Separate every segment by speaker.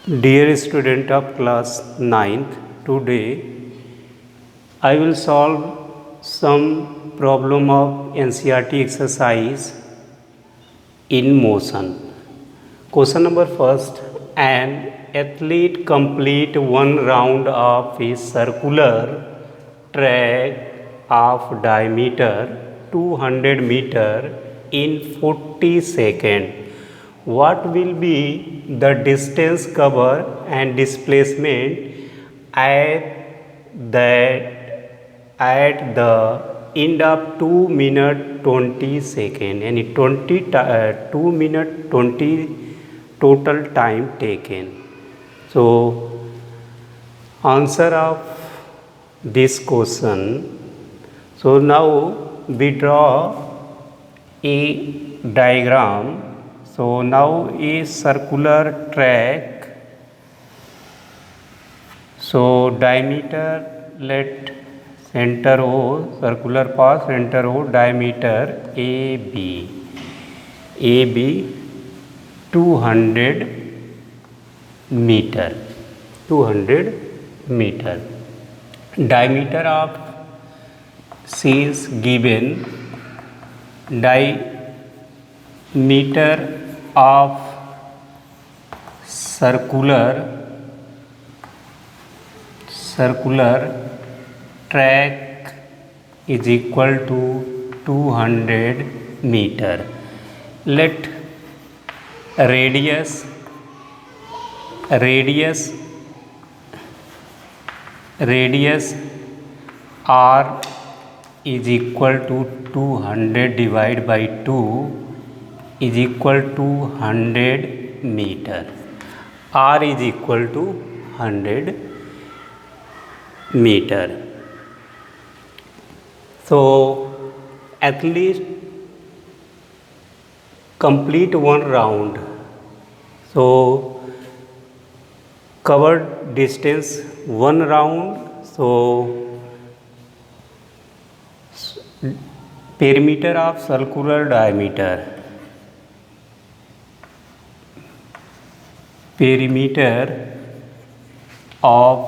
Speaker 1: Dear student of class 9th, today I will solve some problem of NCERT exercise in motion. Question number first, an athlete complete one round of a circular track of diameter 200 meter in 40 seconds. What will be the distance covered and displacement at the end of 2 minute 20 second and 2 minute 20 total time taken. So answer of this question. So now we draw a diagram. So now a circular track. So diameter, let center O, circular path, center O, diameter AB 200 meter. 200 meter. Diameter of C is given. Diameter of circular track is equal to 200 meter. Let radius r is equal to 200 divided by 2 is equal to 100 meter. R is equal to 100 meter. So at least complete one round. So covered distance one round. So perimeter of circular diameter. Perimeter of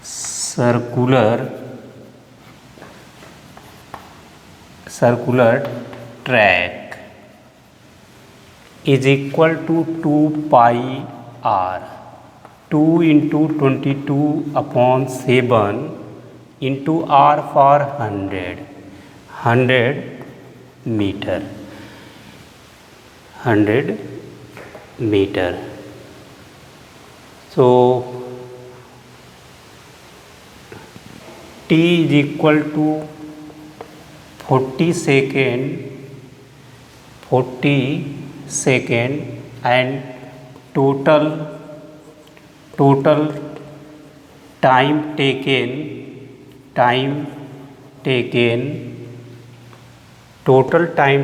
Speaker 1: circular track is equal to 2 pi r. 2 into 22 upon 7 into r for 100 meter. 100 meter. So t is equal to 40 second and total time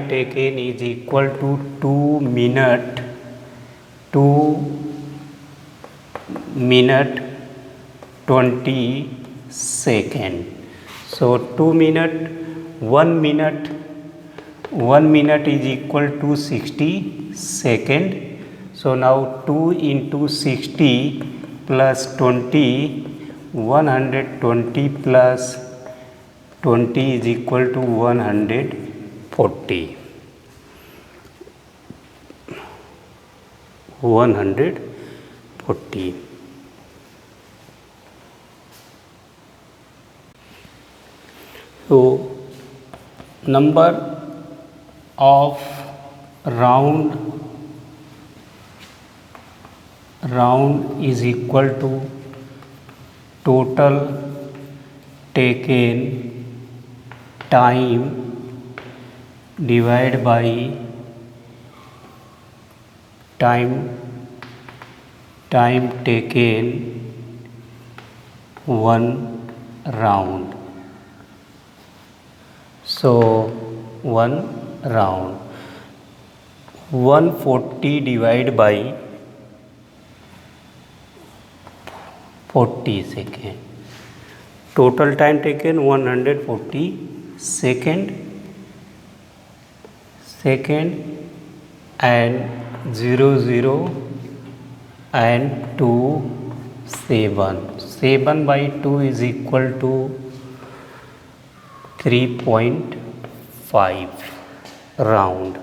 Speaker 1: taken is equal to 2 minute 20 second. So 1 minute is equal to 60 second. So now 2 into 60 plus 20, 120 plus 20 is equal to 140. 140. So number of round is equal to total taken time divided by time taken one round. So one round 140 divided by 40 second. Total time taken 140 second and 0 and 2 7. 7 by 2 is equal to 3.5 round.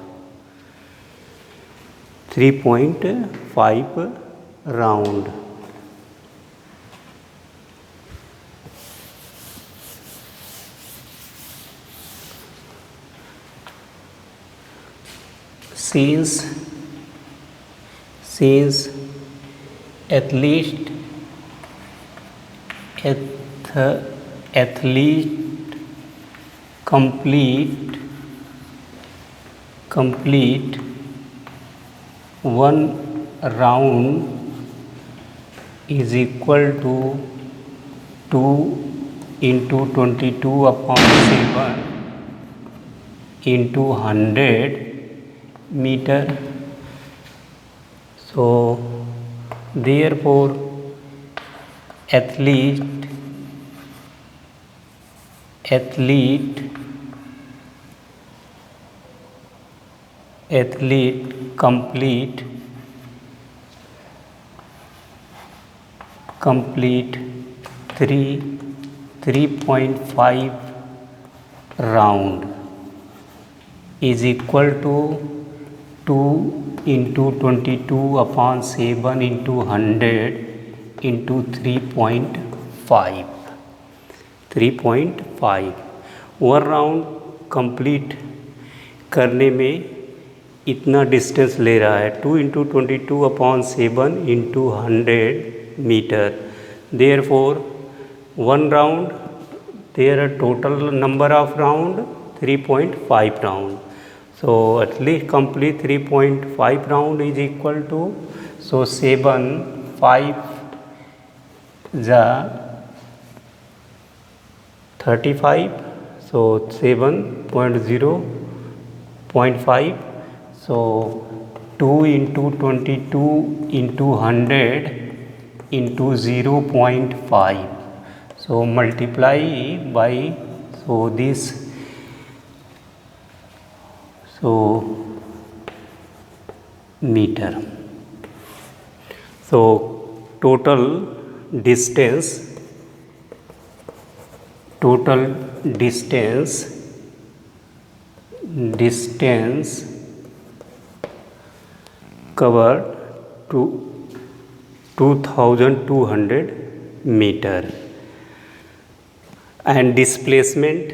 Speaker 1: 3.5 round. Since at least athlete complete one round is equal to 2 into 22 upon 7 into 100 meter. So therefore athlete complete 3.5 round is equal to 2 into 22 upon 7 into 100 into 3.5. 3.5 one round complete करने में इतना distance ले रहा है. 2 into 22 upon 7 into 100 metre. Therefore one round, there are total number of round 3.5 round. So at least complete 3.5 round is equal to, so 7 5 the 35, so 7.0.5, so 2 into 22 into 100 into 0.5, so multiply by, so this, so meter. So total distance covered to 2200 meter, and displacement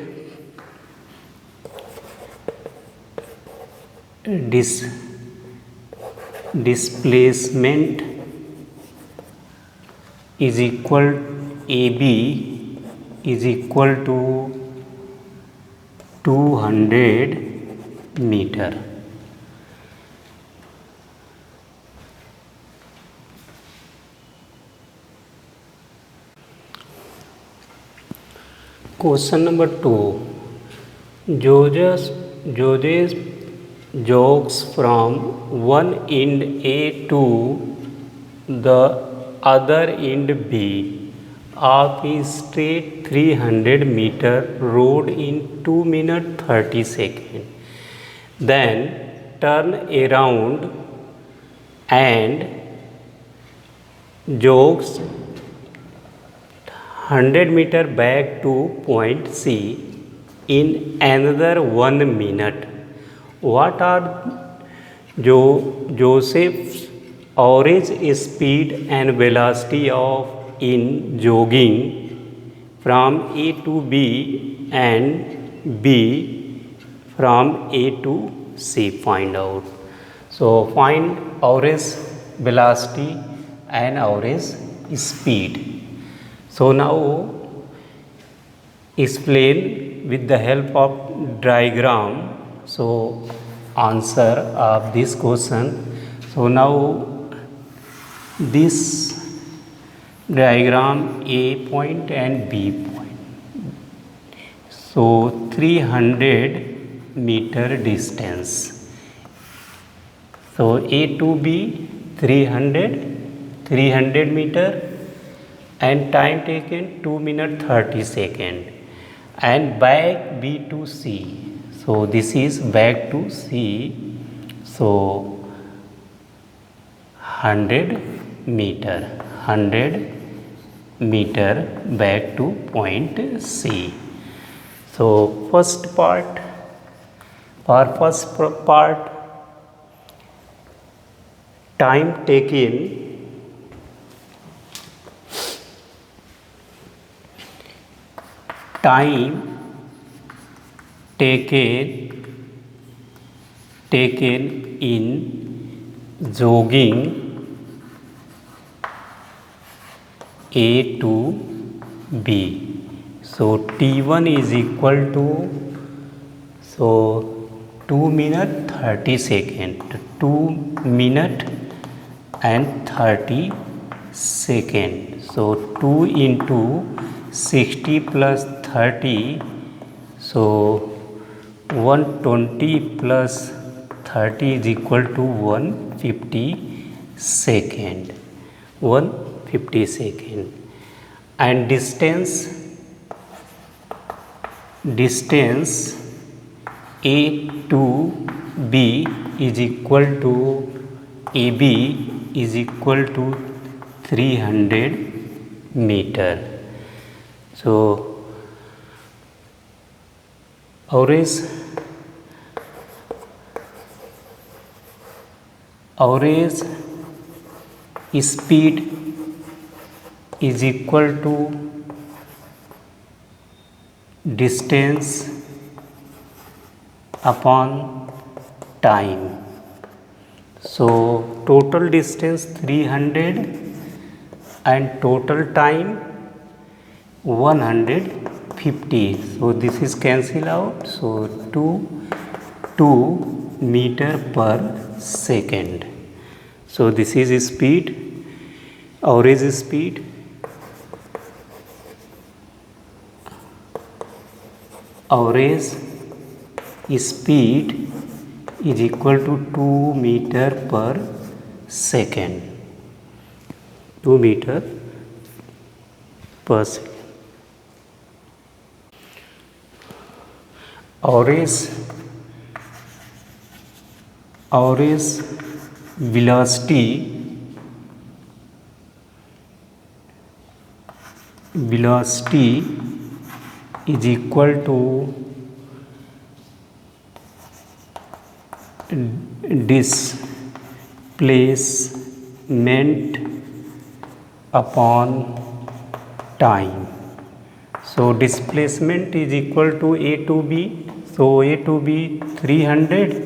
Speaker 1: is equal, AB is equal to 200 meter. Question number 2. Judges jogs from one end A to the other end B of a straight 300 meter road in 2 minutes 30 seconds. Then turn around and jogs 100 meter back to point C in another 1 minute. What are Joseph's average speed and velocity of in jogging from A to B and B from A to C? Find out. So find average velocity and average speed. So now explain with the help of diagram, so answer of this question. So now this diagram, A point and B point, so 300 meter distance, so A to B 300 meter, and time taken 2 minutes 30 seconds, and back B to C, so this is back to C, so 100 meter, 100 meter back to point C. So first part, time taken in jogging A to B. So T1 is equal to 2 minute 30 second. 2 minute and 30 second. So 2 into 60 plus 30. So 120 plus 30 is equal to 150 second. 150 second. And distance A to B is equal to AB is equal to 300 meter. So average speed is equal to distance upon time. So total distance 300 and total time 150. So this is cancel out. So 2 meter per second. So this is speed, average speed. Average speed is equal to 2 meter per second. 2 meter per second. Average velocity is equal to displacement upon time. So displacement is equal to A to B. So A to B 300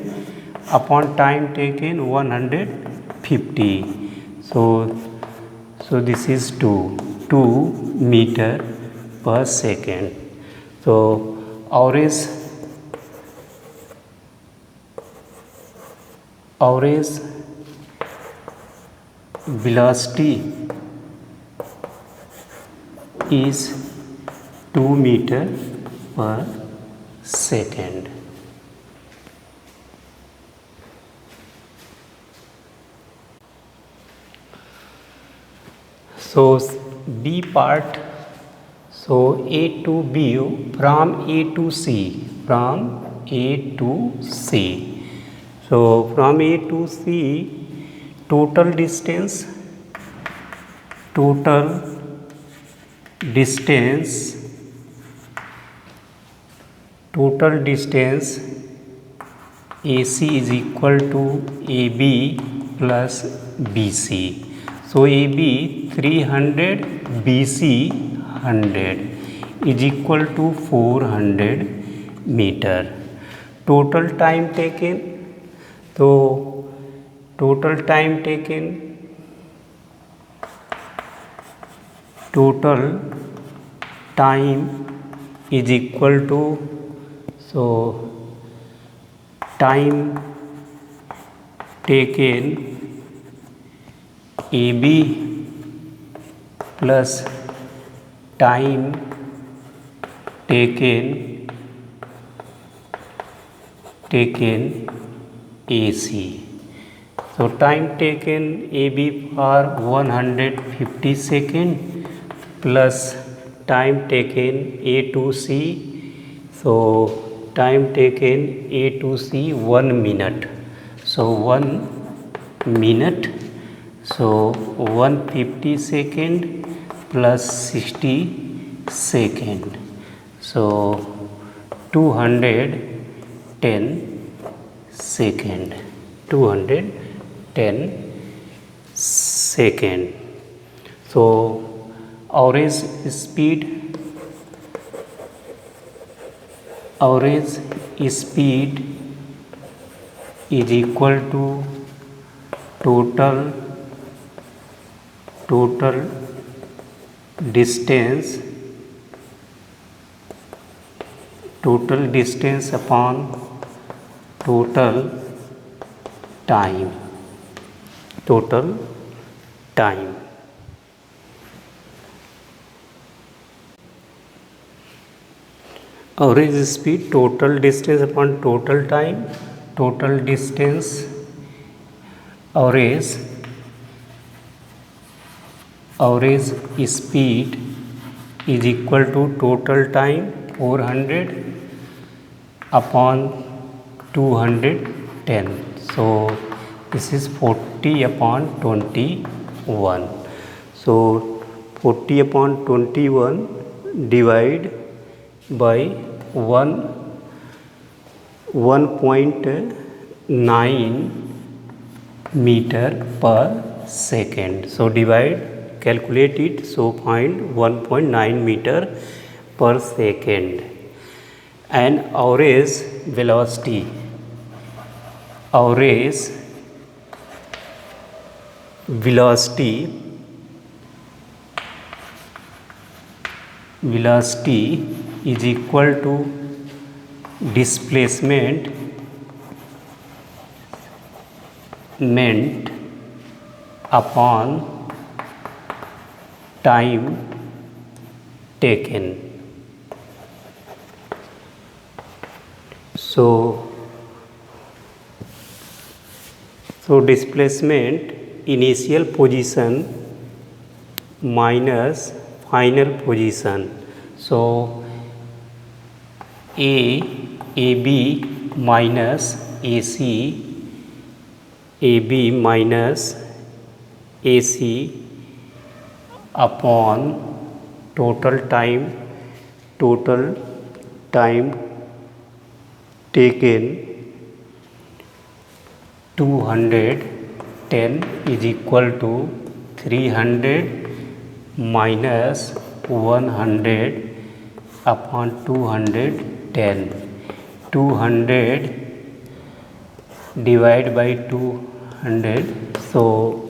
Speaker 1: upon time taken 150. So this is 2 meter per second. So average velocity is 2 meter per second. So B part, so A to B, from A to C. So from A to C, total distance AC is equal to AB plus BC. So AB 300, BC 100 is equal to 400 meter. Total time taken. So total time is equal to, so time taken AB plus time taken AC. So time taken AB for 150 second plus time taken A to C. So time taken A to C 1 minute. So 1 minute So 150 second plus 60 second. So 210 second. 210 second. So average speed is equal to total distance upon total time. Average speed, total distance upon total time. Total distance average speed is equal to total time 400 upon 210. So this is 40 upon 21. So 40 upon 21 divide by 1.9 meter per second. So calculate it. So find 1.9 meter per second. And average velocity is equal to displacement upon time taken. So displacement initial position minus final position. So AB minus AC upon total time taken 210 is equal to 300 minus 100 upon 210. 200 divided by 200. So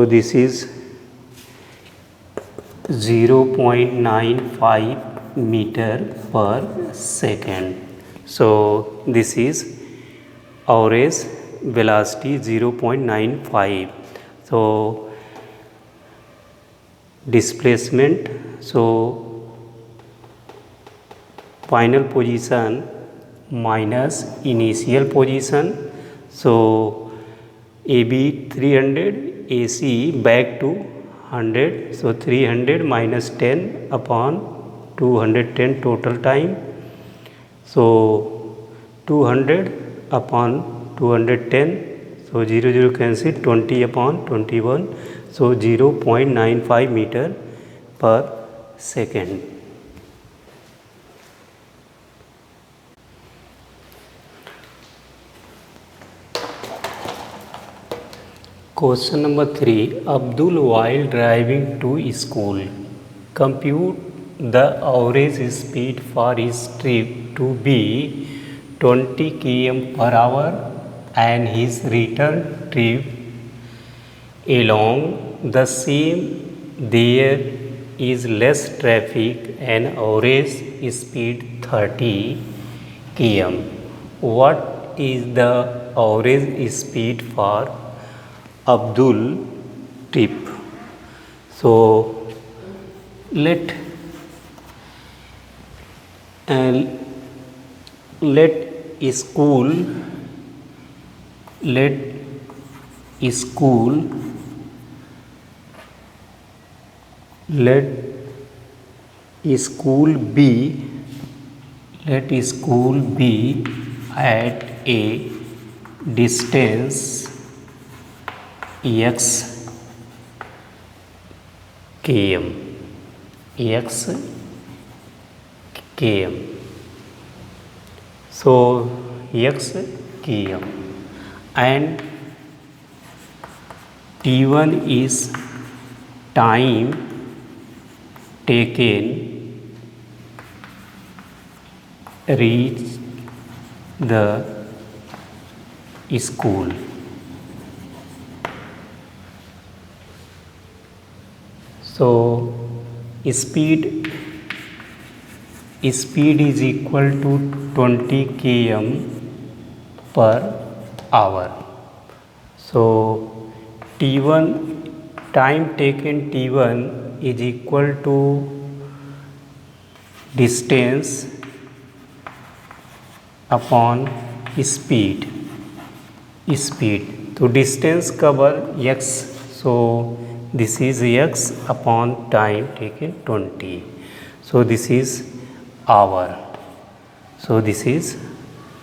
Speaker 1: this is 0.95 meter per second. So this is average velocity 0.95. So displacement, so final position minus initial position. So AB 300, AC back to 100. So 300 minus 10 upon 210 total time. So 200 upon 210. So 0 cancel, 20 upon 21. So 0.95 meter per second. Question number 3. Abdul, while driving to school, compute the average speed for his trip to be 20 km per hour and his return trip along the same. There is less traffic and average speed 30 km. What is the average speed for Abdul trip? So let school be at a distance x km, x km. So x km, and t1 is time taken reach the school. So speed is equal to 20 km per hour. So t1 time taken t1 is equal to distance upon speed. तो distance cover x, so this is x upon time taken 20. So this is hour. So this is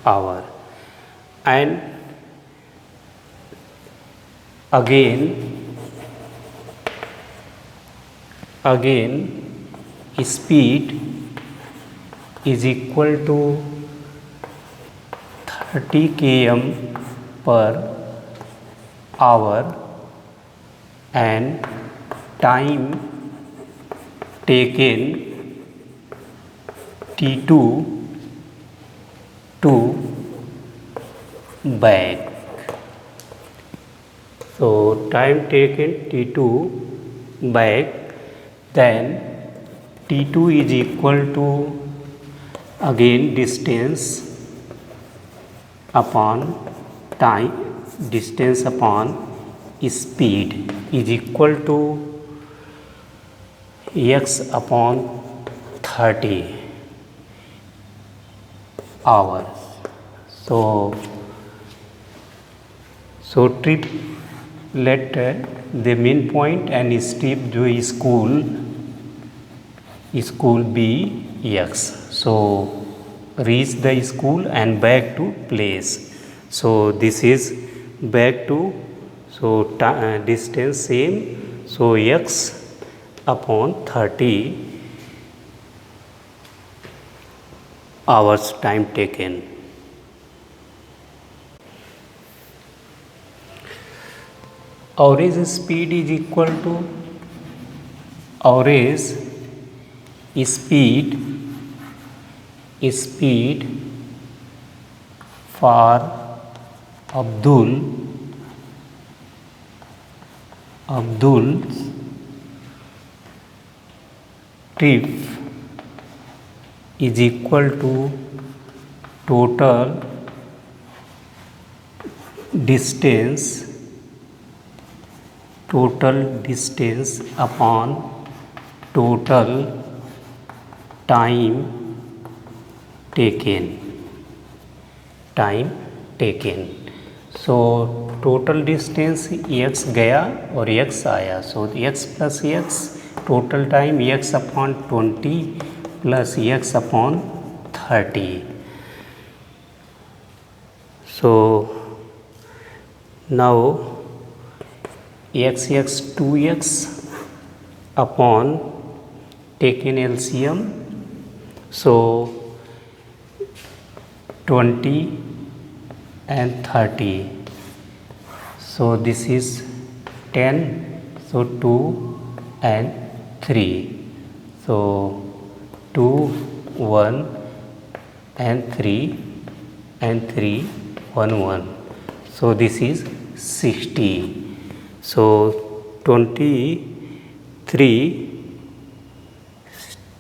Speaker 1: hour. And again speed is equal to 30 km per hour, and time taken t2 to back. So time taken t2 back, then t2 is equal to again distance upon time, distance upon speed is equal to x upon 30 hours. So trip, let the mean point and steep जो school be x. So reach the school and back to place. So this is back to, so distance same, so x upon 30 hours time taken. Average speed is equal to average speed for Abdul's trip is equal to total distance upon total time taken. So total distance x गया और x आया, so x plus x, total time x upon 20 plus x upon 30. So now x 2x upon taken LCM, so 20 and 30, so this is 10, so 2 and 3, so 2 1 and 3 and 3 1 1, so this is 60. So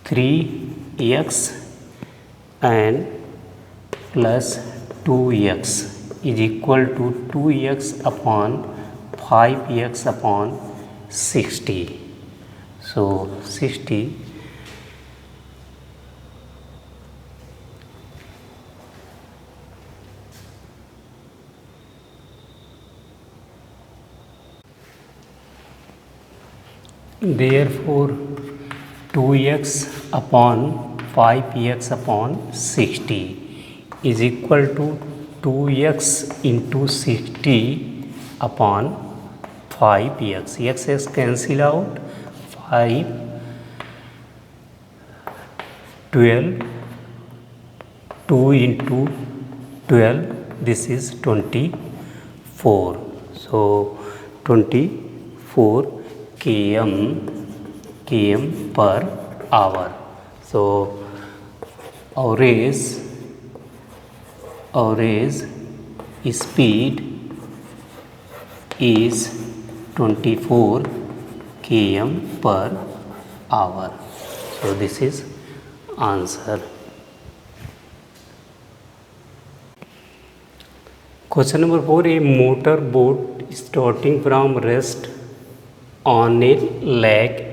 Speaker 1: 3x and plus 2x is equal to 2x upon 5x upon 60. So 60. Therefore 2x upon 5x upon 60 is equal to 2x into 60 upon 5x, x cancel out, 5, 12, 2 into 12, this is 24. So 24 km per hour. So average speed is 24 km per hour. So this is answer. Question number 4, a motor boat starting from rest on a lake,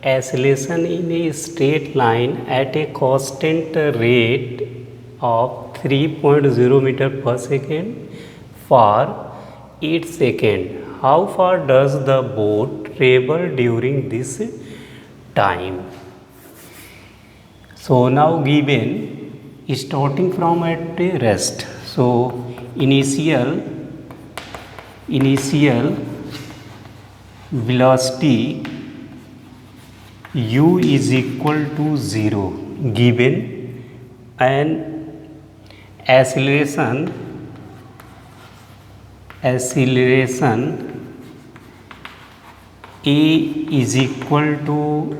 Speaker 1: acceleration in a straight line at a constant rate of 3.0 meter per second for 8 seconds. How far does the boat travel during this time? So now given starting from at a rest. So initial velocity u is equal to 0, given, and acceleration a is equal to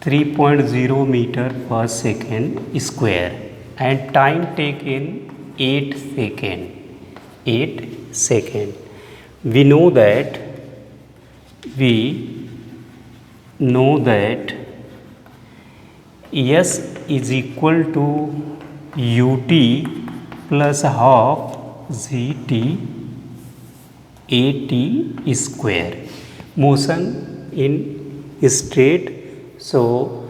Speaker 1: 3.0 meter per second square, and time taken 8 second. We know that S is equal to ut plus half gt at square. Motion in straight, so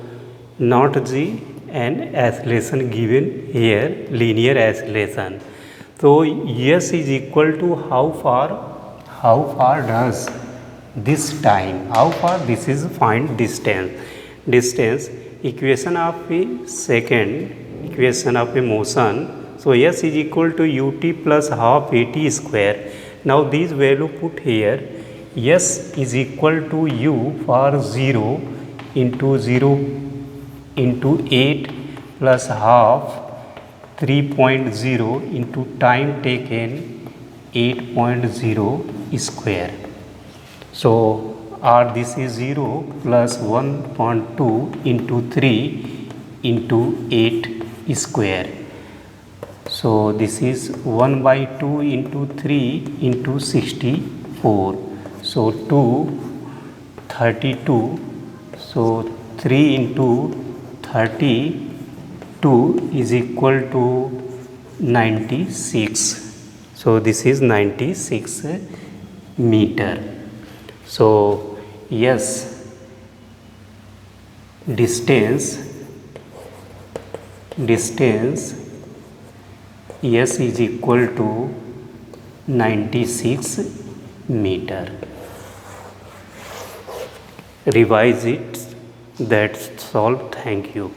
Speaker 1: not g, and acceleration given here, linear acceleration. So S is equal to how far does this time, how far, this is find distance, equation of a second, equation of a motion. So S is equal to ut plus half at square. Now this value put here, S is equal to u for 0 into 8 plus half 3.0 into time taken 8.0 square. So or this is 0 plus 1.2 into 3 into 8 square. So this is 1 by 2 into 3 into 64. So 32. So 3 into 32 is equal to 96. So this is 96 meter. So yes, distance S is equal to 96 meter. Revise it. That's all. Thank you.